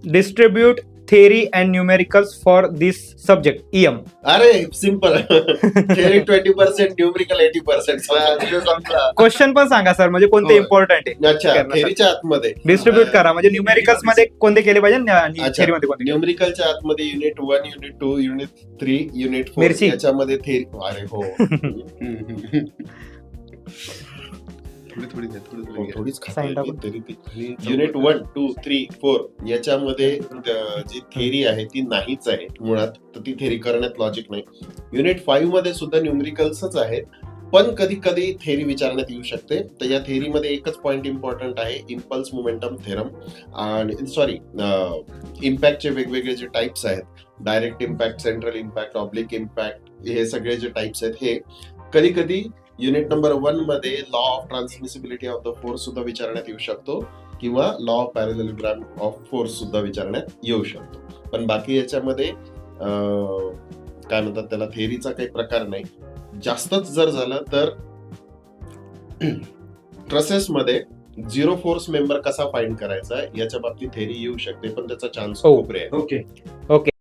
Distribute theory and numericals for this subject. EM. अरे simple theory 20%, numerical 80%. संपला. Question पण सांगा सर, म्हणजे कोणते हो. इम्पॉर्टंट आहे अच्छा, करण्यासाठी. थेरीच्या आतमध्ये डिस्ट्रीब्यूट करा, म्हणजे न्यूमेरिकल्स मध्ये कोणते केले पाहिजे आणि अच्छा, theory मध्ये कोणते केले. न्यूमरिकलच्या आतमध्ये युनिट 1, युनिट 2, युनिट 3, युनिट 4 मिरची. याच्यामध्ये थेरी. अरे हो. थोडीच Sign टाकून. युनिट 1, 2, 3, 4 याच्यामध्ये जी थेरी आहे ती नाहीच आहे मुळात, तर ती थेरी करण्यात लॉजिक नाही. युनिट 5 मध्ये सुद्धा न्यूमरिकल्सच आहेत, पण कधी कधी थेरी विचारण्यात येऊ शकते. तर या थेरीमध्ये एकच पॉइंट इम्पॉर्टंट आहे, इम्पल्स मोमेंटम थेरम. आणि सॉरी, इम्पॅक्टचे वेगवेगळे जे टाइप्स आहेत, direct impact, central impact, oblique impact, हे सगळे जे टाइप्स आहेत, हे कधी कधी युनिट नंबर 1 मध्ये law of transmissibility of the force सुद्धा विचारण्यात येऊ शकतो, किंवा law of parallelogram of force सुद्धा विचारण्यात येऊ शकतो. पण बाकी याच्यामध्ये काय म्हणतात त्याला, थेरीचा काही प्रकार नाही. जास्तच जर झालं तर ट्रसेसमध्ये झिरो फोर्स मेंबर कसा फाइंड करायचा याच्या बाबतीत थेरी येऊ शकते, पण त्याचा चान्स हो. खूप रेअर. ओके. ओके.